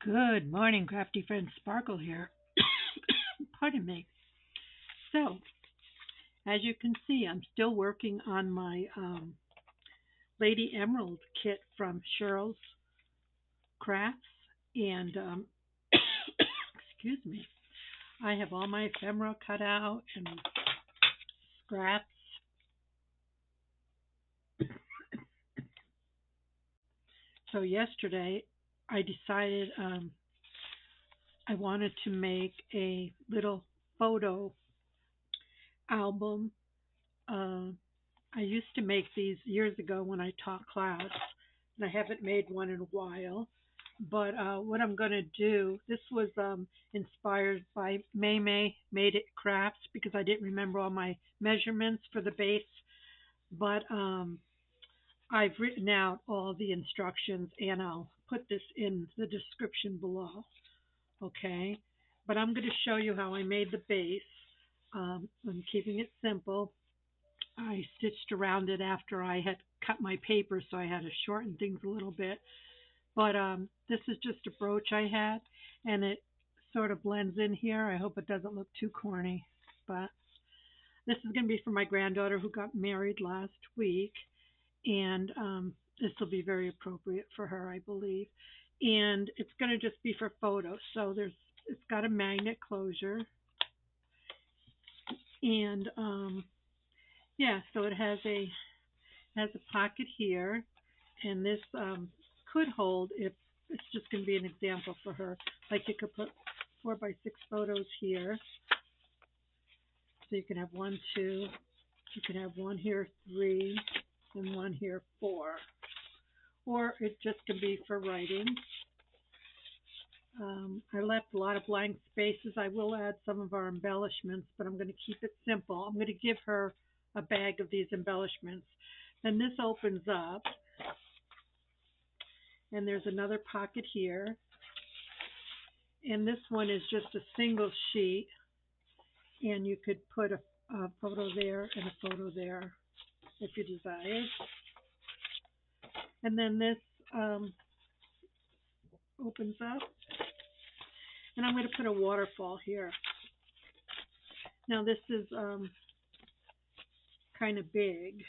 Good morning, Crafty Friends. Sparkle here. Pardon me. So, as you can see, I'm still working on my Lady Emerald kit from Cheryl's Crafts. And, excuse me, I have all my ephemera cut out and scraps. So, yesterday, I decided I wanted to make a little photo album. Uh, I used to make these years ago when I taught class, and I haven't made one in a while. But what I'm going to do, this was inspired by May Made It Crafts because I didn't remember all my measurements for the base. But I've written out all the instructions and I'll put this in the description below. Okay? But I'm going to show you how I made the base. I'm keeping it simple. I stitched around it after I had cut my paper, so I had to shorten things a little bit. But this is just a brooch I had, and it sort of blends in here. I hope it doesn't look too corny. But this is going to be for my granddaughter who got married last week, and this will be very appropriate for her, I believe. And it's going to just be for photos. So it's got a magnet closure, and yeah, so it has a pocket here, and this could hold if it's just going to be an example for her. Like you could put 4x6 photos here, so you can have one, two. You can have one here, three, and one here, four. Or it just can be for writing. I left a lot of blank spaces. I will add some of our embellishments, but I'm going to keep it simple. I'm going to give her a bag of these embellishments. Then this opens up, and there's another pocket here. And this one is just a single sheet, and you could put a photo there and a photo there if you desire. And then this opens up, and I'm going to put a waterfall here. Now this is kind of big.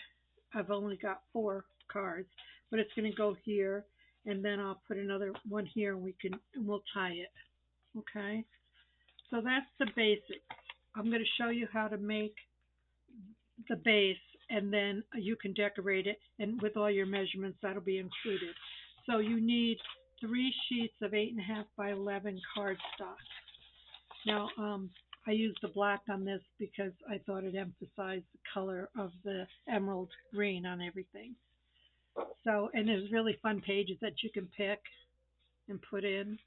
I've only got 4 cards, but it's going to go here, and then I'll put another one here, and we'll tie it. Okay, so that's the basics. I'm going to show you how to make the base, and then you can decorate it, and with all your measurements that'll be included. So you need 3 sheets of 8.5 by 11 cardstock. Now I used the black on this because I thought it emphasized the color of the emerald green on everything. So, and there's really fun pages that you can pick and put in.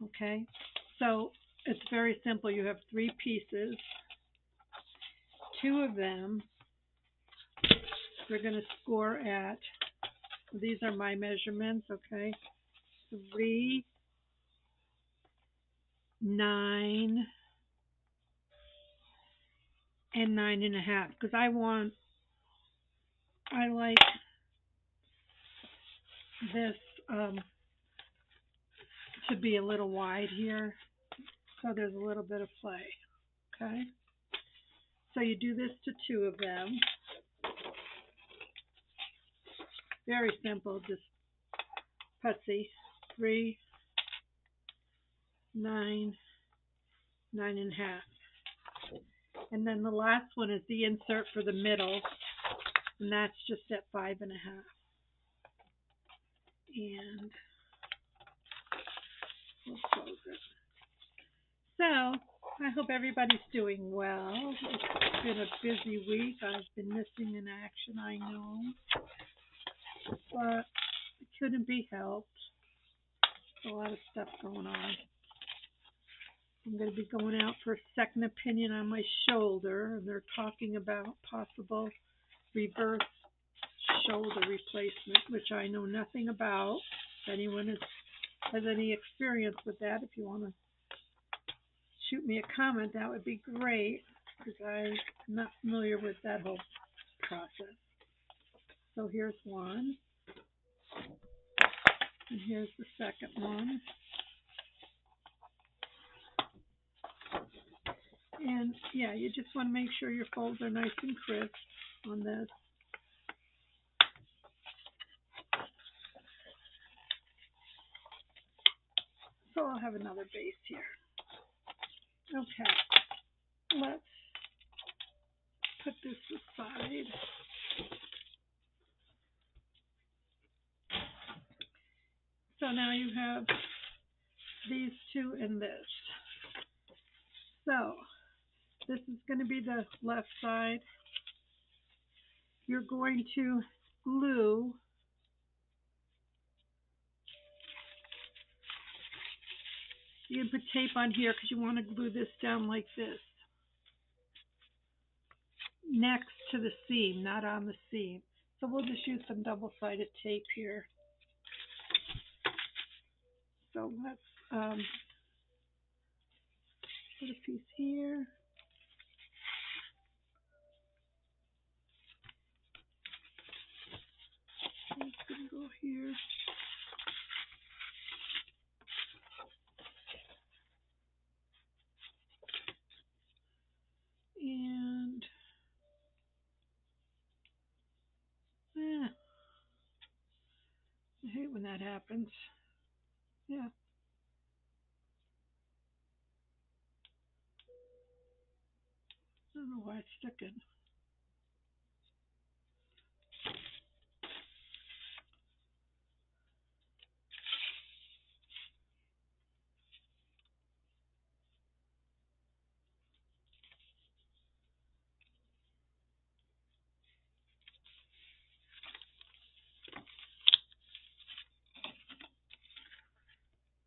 Okay, so it's very simple. You have 3 pieces. 2 of them we're going to score at, these are my measurements, okay, 3, 9, and 9.5, because I like this to be a little wide here, so there's a little bit of play. Okay, so you do this to 2 of them. Very simple, just putsy. 3, 9, 9.5. And then the last one is the insert for the middle, and that's just at 5.5. And we'll close it. So I hope everybody's doing well. It's been a busy week. I've been missing in action, I know, but it couldn't be helped. There's a lot of stuff going on. I'm going to be going out for a second opinion on my shoulder, and they're talking about possible reverse shoulder replacement, which I know nothing about. If anyone has any experience with that, if you want to shoot me a comment, that would be great, because I'm not familiar with that whole process. So here's one. And here's the second one. And yeah, you just want to make sure your folds are nice and crisp on this. So I'll have another base here. Okay, let's put this aside. So now you have these two and this. So this is going to be the left side. You're going to glue you can put tape on here because you want to glue this down like this next to the seam, not on the seam. So we'll just use some double-sided tape here. So let's put a piece here. It's going to go here. And I hate when that happens. Yeah. I don't know why it's sticking.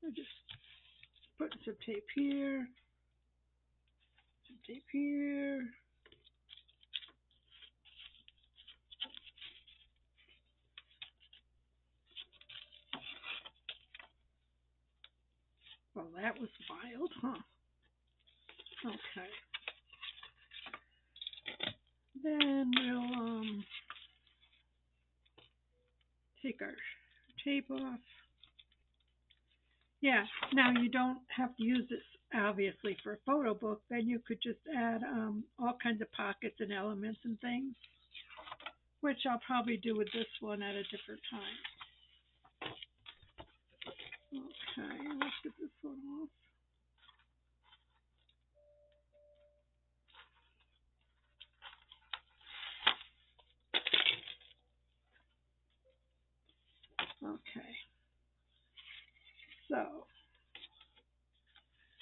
I just put some tape here, some tape here. Well, that was wild, huh? Okay. Then we'll take our tape off. Yeah, now you don't have to use this obviously for a photo book. Then you could just add all kinds of pockets and elements and things, which I'll probably do with this one at a different time. Okay, let's get this one off. Okay, so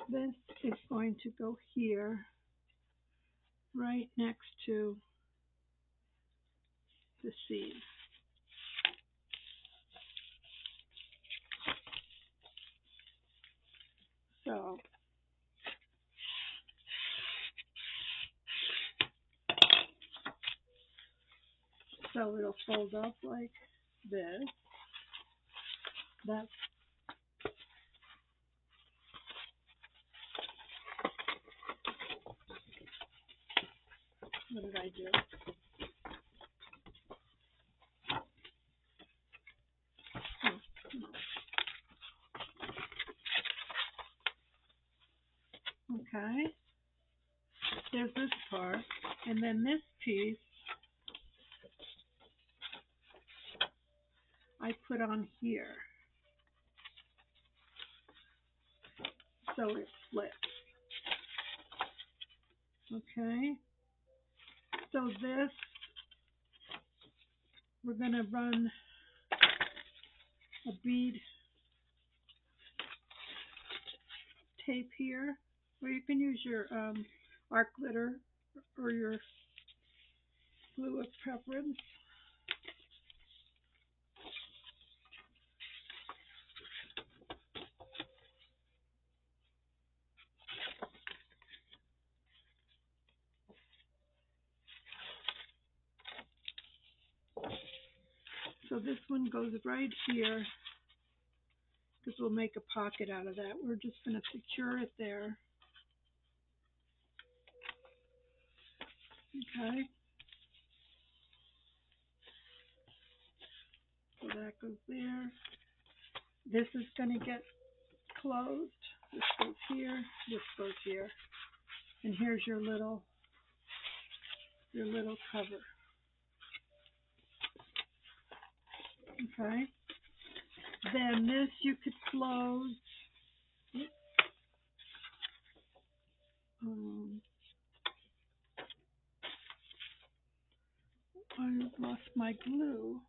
this is going to go here, right next to the seam. So it'll fold up like this. That's what did I do? Okay, there's this part, and then this piece I put on here, so it flips. Okay, so this, we're going to run a bead tape here, or you can use your art glitter or your glue of preference. So this one goes right here, because we'll make a pocket out of that. We're just going to secure it there. Okay. So that goes there. This is going to get closed. This goes here. This goes here. And here's your little cover. Okay. Then this you could close. I lost my glue.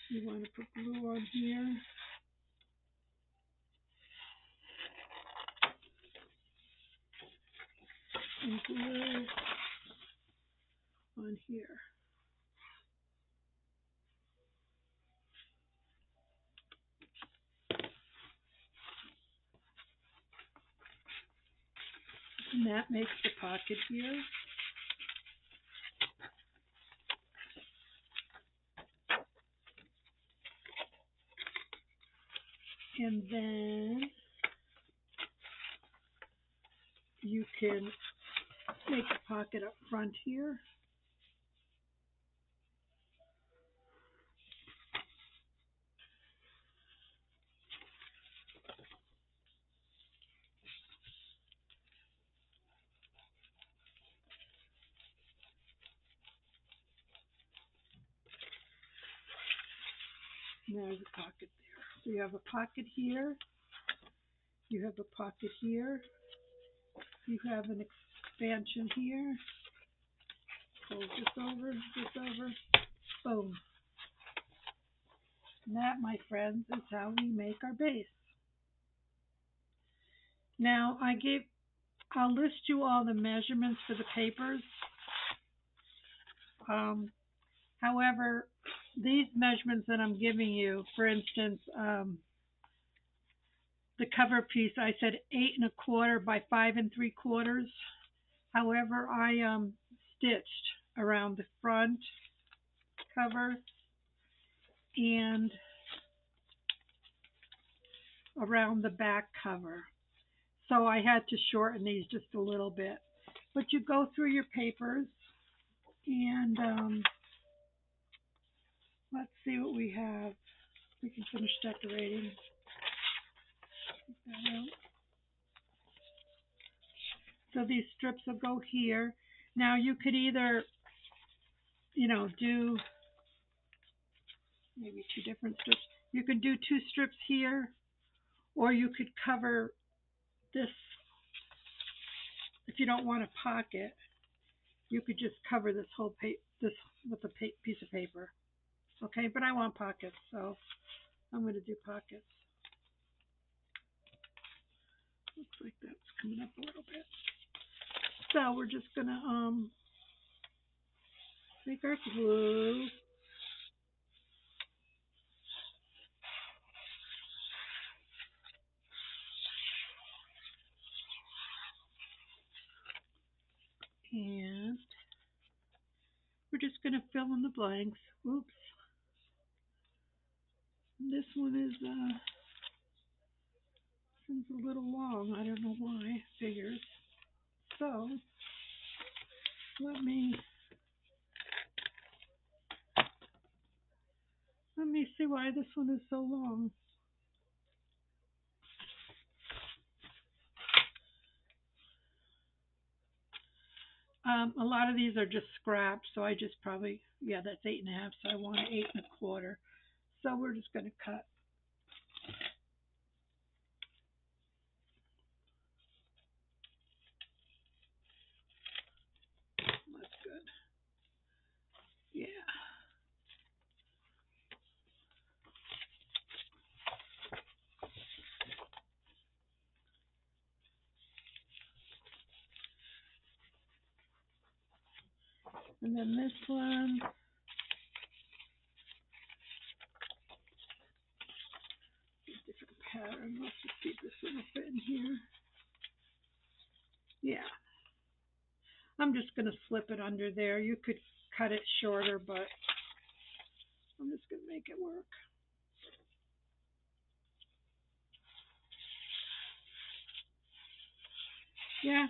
You want to put glue on here. And glue on here. And that makes the pocket here. And then you can make a pocket up front here. And there's a pocket there. So you have a pocket here. You have a pocket here. You have an expansion here. Fold this over, boom. And that, my friends, is how we make our base. Now, I'll list you all the measurements for the papers. However, these measurements that I'm giving you, for instance, the cover piece, I said 8 1/4 by 5 3/4. However, I stitched around the front cover and around the back cover. So I had to shorten these just a little bit. But you go through your papers and let's see what we have. We can finish decorating. Take that out. So these strips will go here. Now you could either, do maybe 2 different strips. You could do 2 strips here, or you could cover this. If you don't want a pocket, you could just cover this whole this with a piece of paper. Okay, but I want pockets, so I'm going to do pockets. Looks like that's coming up a little bit. So we're just going to take our glue. And we're just going to fill in the blanks. Oops. This one is a little long. I don't know why. Figures. So let me see why this one is so long. A lot of these are just scraps, so I just probably, that's 8 1/2, so I want 8 1/4. So we're just going to cut. That's good. Yeah. And then this one. Different pattern. Let's just see if this one will fit in here. Yeah. I'm just going to slip it under there. You could cut it shorter, but I'm just going to make it work. Yeah,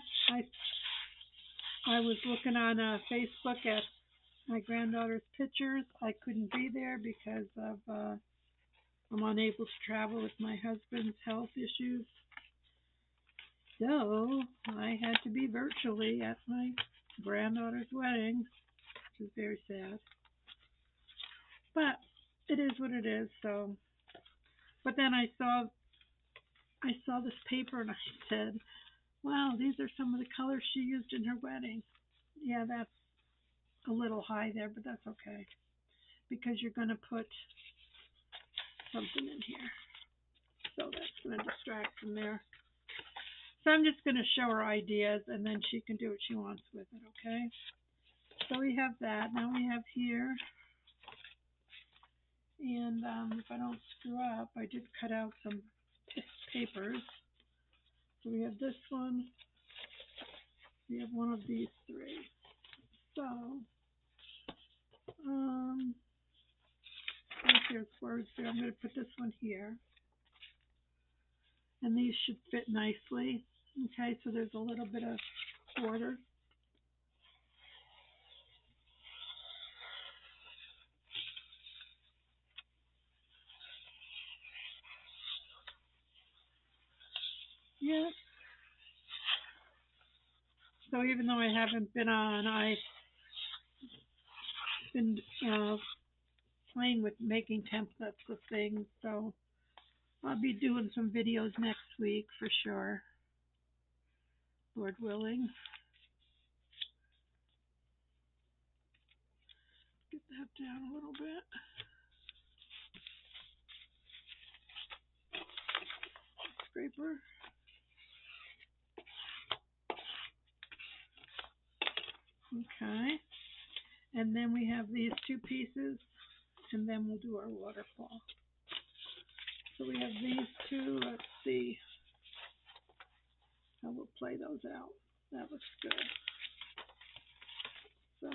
I was looking on Facebook at my granddaughter's pictures. I couldn't be there because of I'm unable to travel with my husband's health issues. So I had to be virtually at my granddaughter's wedding, which is very sad. But it is what it is. So, but then I saw this paper and I said, "Wow, these are some of the colors she used in her wedding." Yeah, that's a little high there, but that's okay because you're going to put something in here. So that's going to distract from there. So I'm just going to show her ideas and then she can do what she wants with it, okay? So we have that. Now we have here. And if I don't screw up, I did cut out some papers. So we have this one. We have one of these three. So, here's words here. I'm going to put this one here. And these should fit nicely. Okay, so there's a little bit of border. Yeah. So even though I haven't been on, I've been playing with making templates of things. So I'll be doing some videos next week for sure, Lord willing. Get that down a little bit. Scraper. Okay. And then we have these two pieces, and then we'll do our waterfall. So we have these two. Let's see how we'll play those out. That looks good. So,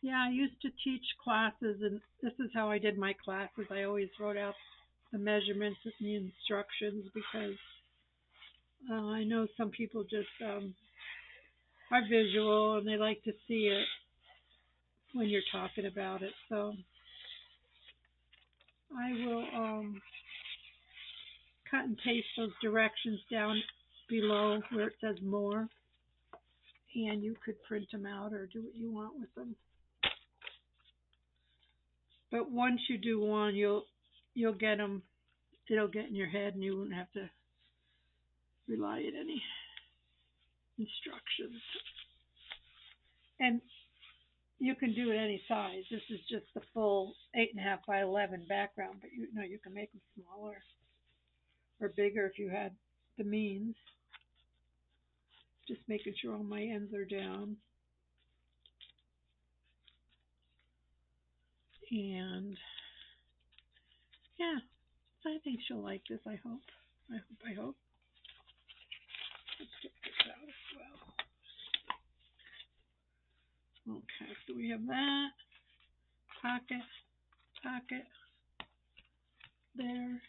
yeah, I used to teach classes, and this is how I did my classes. I always wrote out the measurements and the instructions because I know some people just are visual and they like to see it when you're talking about it. So I will cut and paste those directions down below where it says more, and you could print them out or do what you want with them. But once you do one, you'll get them. It'll get in your head, and you won't have to rely on any instructions. And you can do it any size. This is just the full 8.5 by 11 background, but you know you can make them smaller or bigger if you had the means. Just making sure all my ends are down. And yeah, so I think she'll like this. I hope. Let's get this out as well. Okay, so we have that. Pocket. There.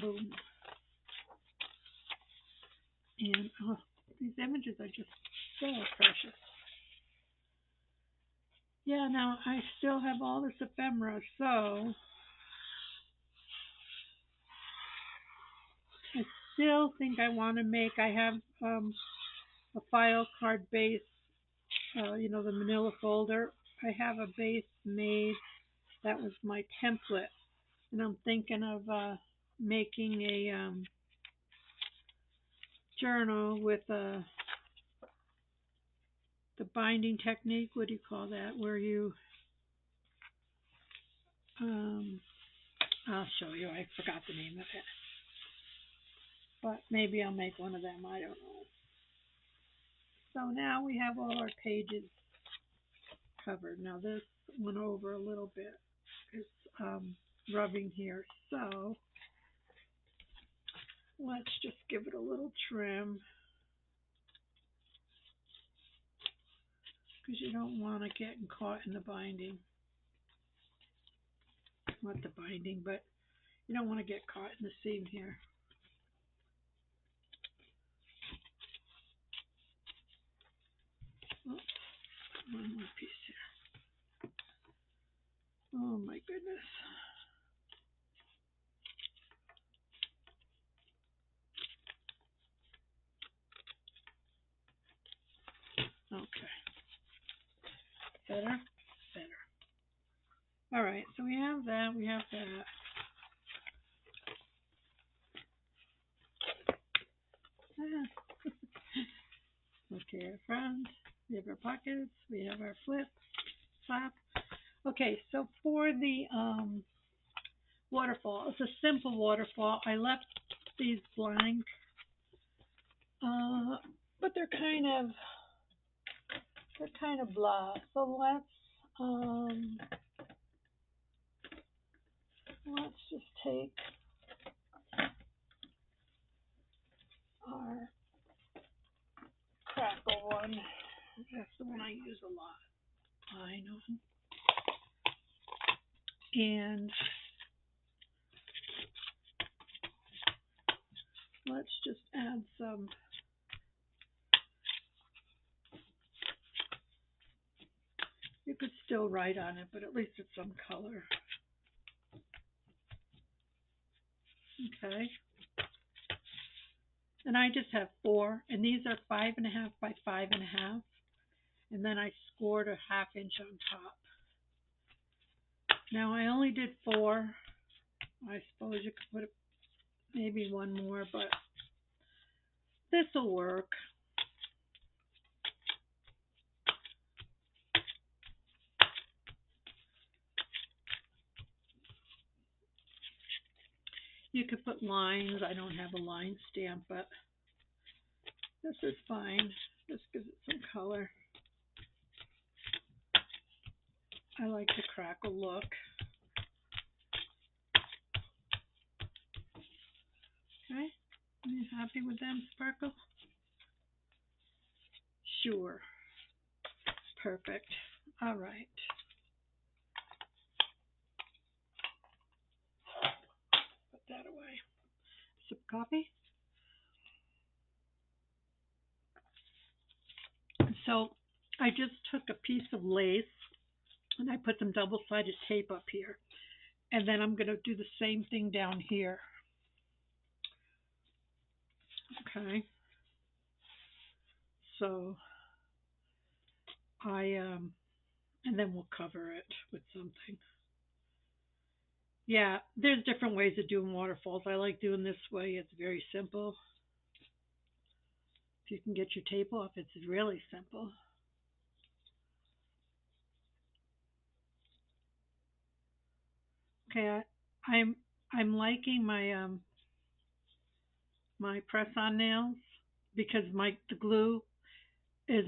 Boom. And these images are just so precious. Yeah, now I still have all this ephemera, so I still think I want to make, I have a file card base, the manila folder. I have a base made that was my template, and I'm thinking of making a journal with the binding technique. What do you call that? Where you, I'll show you. I forgot the name of it. But maybe I'll make one of them. I don't know. So now we have all our pages covered. Now this went over a little bit. It's rubbing here. So let's just give it a little trim, because you don't want to get caught in the binding. Not the binding, but you don't want to get caught in the seam here. Okay. Better? Better. All right, so we have that. We have that. Okay, our front. We have our pockets. We have our flap. Okay, so for the waterfall, it's a simple waterfall. I left these blank, but they're kind of blah. So let's just take our crackle one. That's the one I use a lot. I know. And let's just add some. You could still write on it, but at least it's some color. Okay. And I just have 4, and these are 5.5 by 5.5, and then I scored a 1/2 inch on top. Now I only did 4. I suppose you could put maybe one more, but this will work. You could put lines. I don't have a line stamp, but this is fine. Just gives it some color. I like the crackle look. Okay, are you happy with them, Sparkle? Sure. Perfect. All right. Put that away. Sip coffee. So I just took a piece of lace and I put some double-sided tape up here. And then I'm going to do the same thing down here. Okay. So and then we'll cover it with something. Yeah, there's different ways of doing waterfalls. I like doing this way. It's very simple. If you can get your tape off, it's really simple. Okay, I'm liking my my press-on nails because the glue is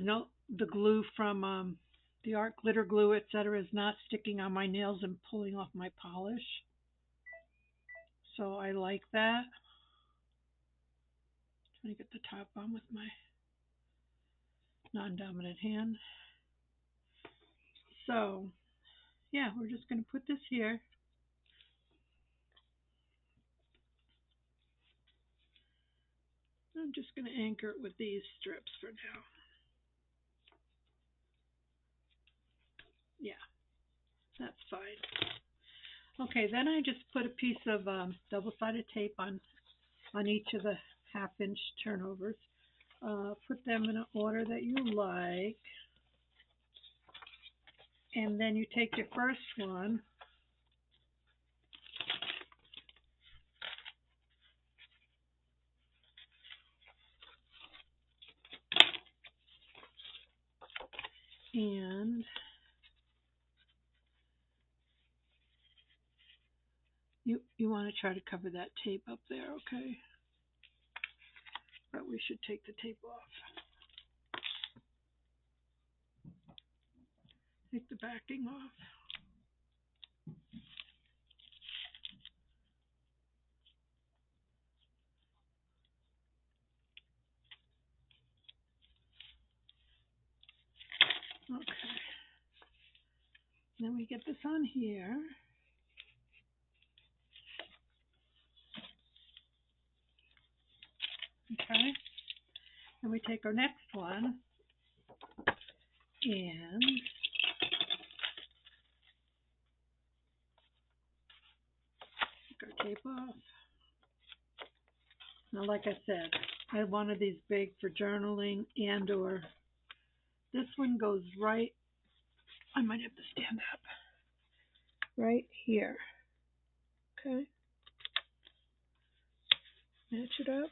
the glue from the art glitter glue, etc., is not sticking on my nails and pulling off my polish. So I like that. Trying to get the top on with my non-dominant hand. So yeah, we're just going to put this here. I'm just going to anchor it with these strips for now. Yeah, that's fine. Okay, then I just put a piece of double-sided tape on each of the 1/2 inch turnovers. Put them in an order that you like. And then you take your first one and you want to try to cover that tape up there, okay? But we should take the tape off. Take the backing off. Okay. Then we get this on here. Okay. And we take our next one and tape off. Now, like I said, I wanted these big for journaling and or this one goes right, I might have to stand up, right here. Okay. Match it up.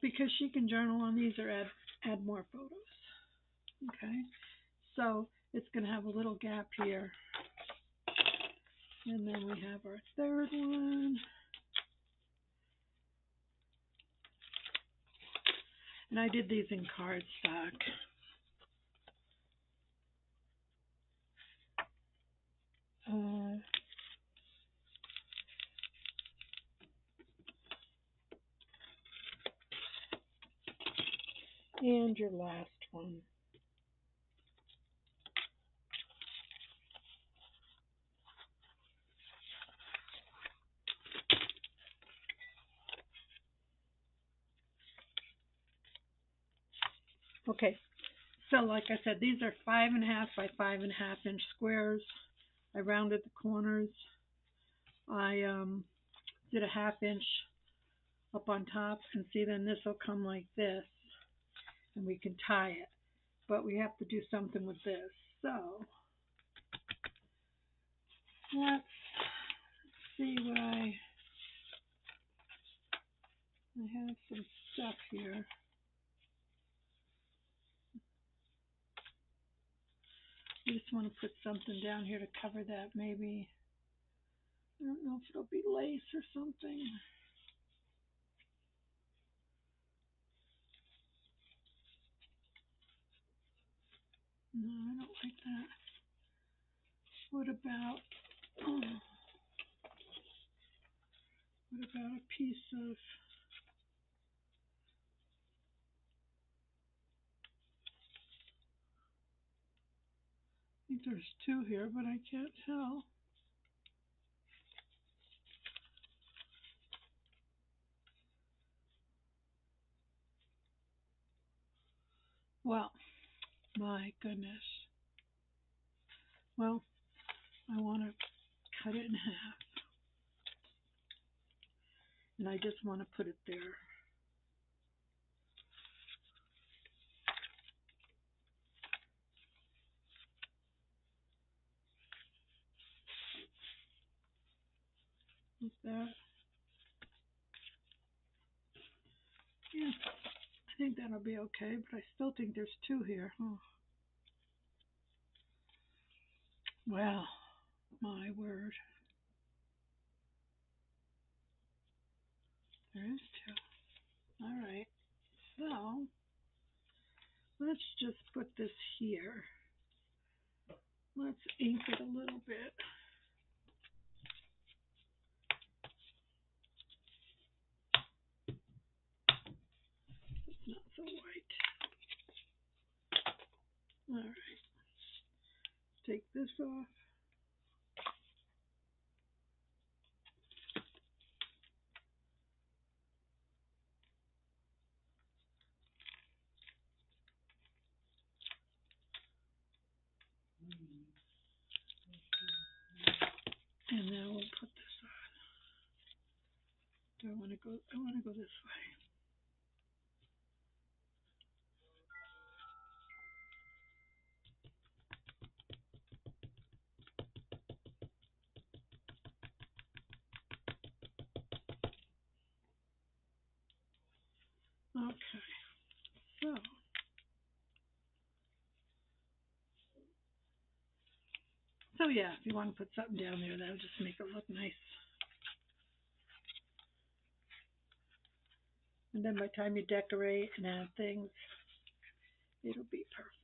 Because she can journal on these or add more photos. Okay. So it's going to have a little gap here. And then we have our third one. And I did these in cardstock. And your last one. Okay, so like I said, these are 5.5 by 5.5 inch squares. I rounded the corners. I did a 1/2 inch up on top, and see, then this will come like this, and we can tie it. But we have to do something with this. So let's see what I have some stuff here. I just want to put something down here to cover that, maybe. I don't know if it'll be lace or something. No, I don't like that. What about a piece of, I think there's two here, but I can't tell. Well, my goodness. Well, I want to cut it in half. And I just want to put it there. Like that. Yeah, I think that'll be okay, but I still think there's two here. Oh. Well, my word. There is two. All right. So, let's just put this here. Let's ink it a little bit. It's not so white. All right. Take this off. And now we'll put this on. Do I want to go? I want to go this way. Okay. So yeah, if you want to put something down there, that'll just make it look nice. And then by the time you decorate and add things, it'll be perfect.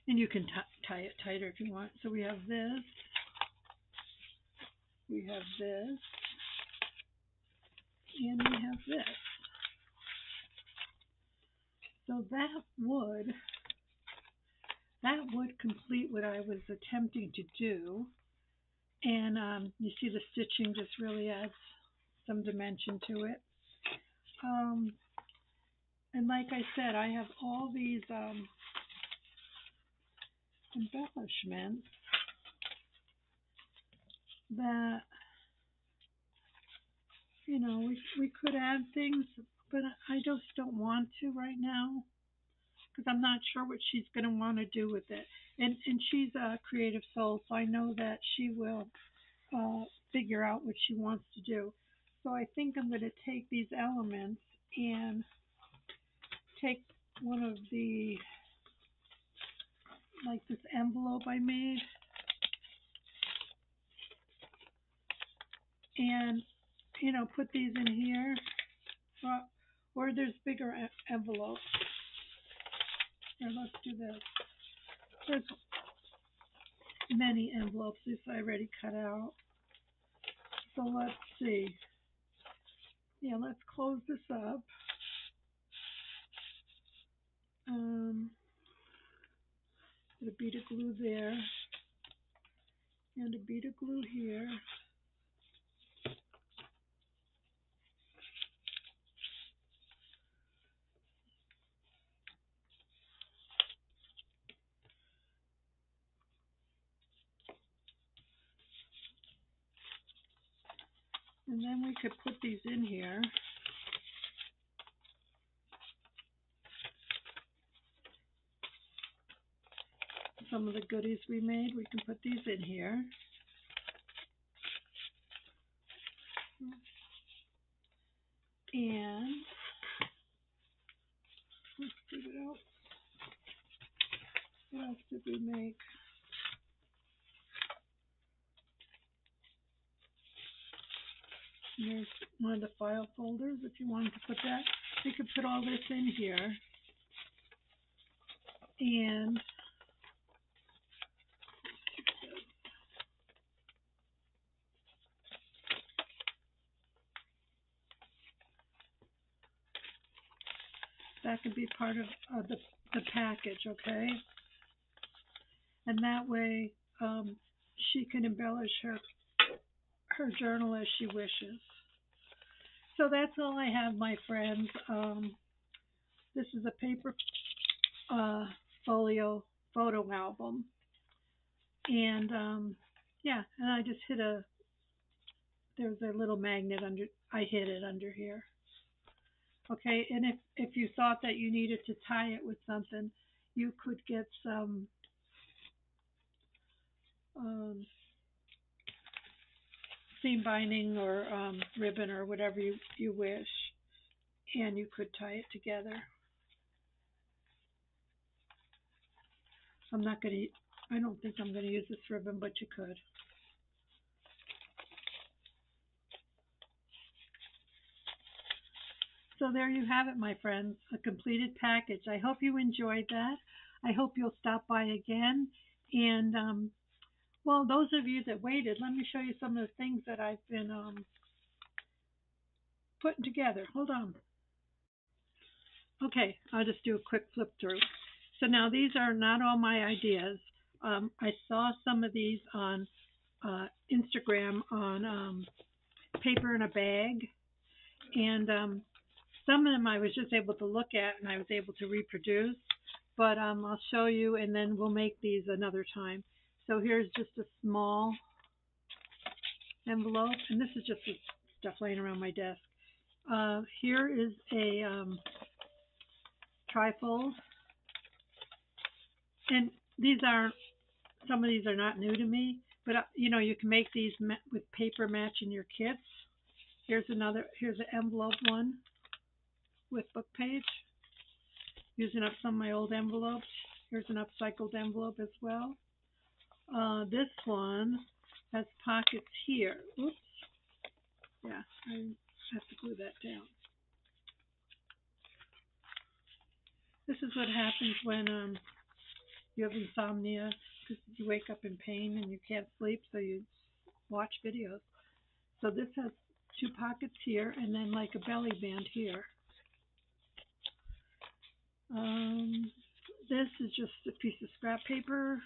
And you can tie it tighter if you want. So we have this. We have this. And we have this. So that would complete what I was attempting to do. And you see the stitching just really adds some dimension to it. Um, and like I said, I have all these embellishments that, we could add things, but I just don't want to right now because I'm not sure what she's going to want to do with it. And she's a creative soul, so I know that she will figure out what she wants to do. So I think I'm going to take these elements and take one of the, like this envelope I made, and put these in here, or there's bigger envelopes. Here, let's do this. There's many envelopes. This I already cut out. So let's see. Yeah, let's close this up. Put a bead of glue there, and a bead of glue here. And then we could put these in here. Some of the goodies we made, we can put these in here. And let's see what else. What else did we make? And there's one of the file folders if you wanted to put that. We could put all this in here. And that could be part of the package, okay? And that way she can embellish her journal as she wishes. So that's all I have, my friends. This is a paper Folio Photo Album. And yeah, and I just there's a little magnet under, I hid it under here. Okay, and if you thought that you needed to tie it with something, you could get some seam binding or ribbon or whatever you wish, and you could tie it together. I don't think I'm going to use this ribbon, but you could. So there you have it, my friends, a completed package. I hope you enjoyed that. I hope you'll stop by again. And well, those of you that waited, let me show you some of the things that I've been putting together. Hold on. Okay, I'll just do a quick flip through. So now these are not all my ideas. I saw some of these on Instagram on paper in a bag, and some of them I was just able to look at and I was able to reproduce, but I'll show you and then we'll make these another time. So here's just a small envelope, and this is just stuff laying around my desk. Here is a trifold, and some of these are not new to me, but you can make these with paper matching your kits. Here's an envelope one with book page, using up some of my old envelopes. Here's an upcycled envelope as well. This one has pockets here. Oops. Yeah, I have to glue that down. This is what happens when you have insomnia, because you wake up in pain and you can't sleep, so you watch videos. So this has two pockets here and then like a belly band here. This is just a piece of scrap paper.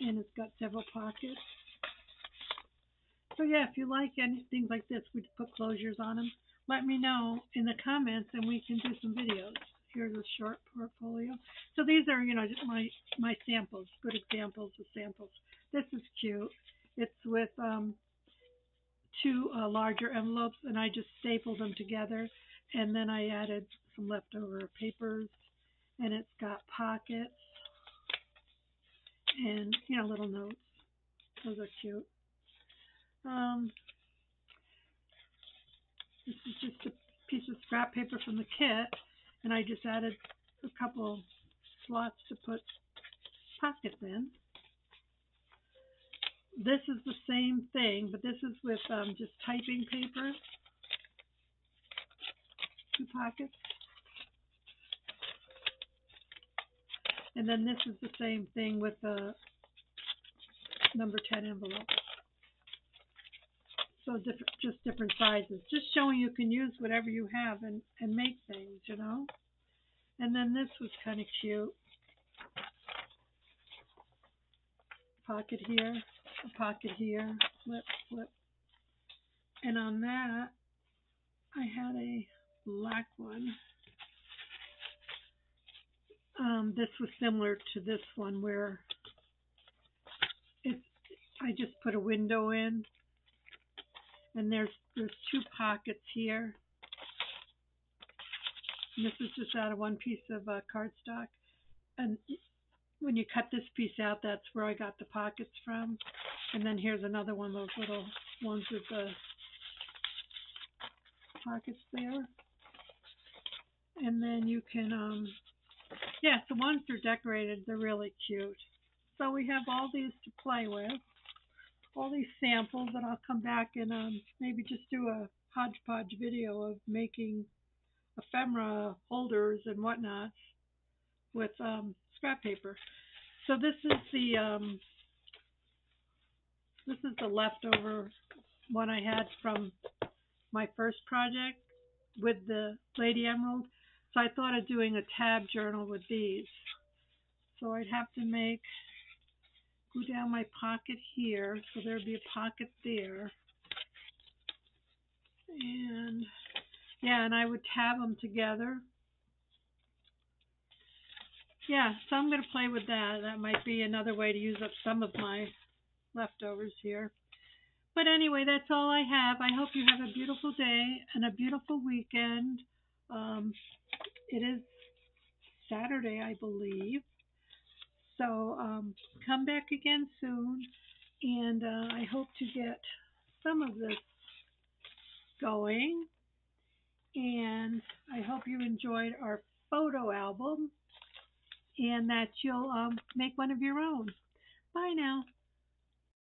and it's got several pockets. So yeah, if you like anything like this, we put closures on them. Let me know in the comments, and we can do some videos. Here's a short portfolio. So these are, just my samples, good examples of samples. This is cute. It's with two larger envelopes, and I just stapled them together, and then I added some leftover papers, and it's got pockets and little notes. Those are cute. This is just a piece of scrap paper from the kit, and I just added a couple slots to put pockets in. This is the same thing, but this is with just typing paper. 2 pockets. And then this is the same thing with the number 10 envelope. So just different sizes. Just showing you can use whatever you have and make things, And then this was kind of cute. Pocket here, a pocket here, flip, flip. And on that, I had a black one. This was similar to this one where I just put a window in, and there's 2 pockets here. And this is just out of one piece of cardstock. And when you cut this piece out, that's where I got the pockets from. And then here's another one, those little ones with the pockets there. And then you can, so once they're decorated, they're really cute. So we have all these to play with, all these samples, and I'll come back and maybe just do a hodgepodge video of making ephemera holders and whatnot with scrap paper. So this is the leftover one I had from my first project with the Lady Emerald. So I thought of doing a tab journal with these. So I'd have to go down my pocket here, so there'd be a pocket there. And and I would tab them together. Yeah, so I'm going to play with that. That might be another way to use up some of my leftovers here. But anyway, that's all I have. I hope you have a beautiful day and a beautiful weekend. It is Saturday, I believe. So come back again soon, and I hope to get some of this going. And I hope you enjoyed our photo album and that you'll make one of your own. Bye now.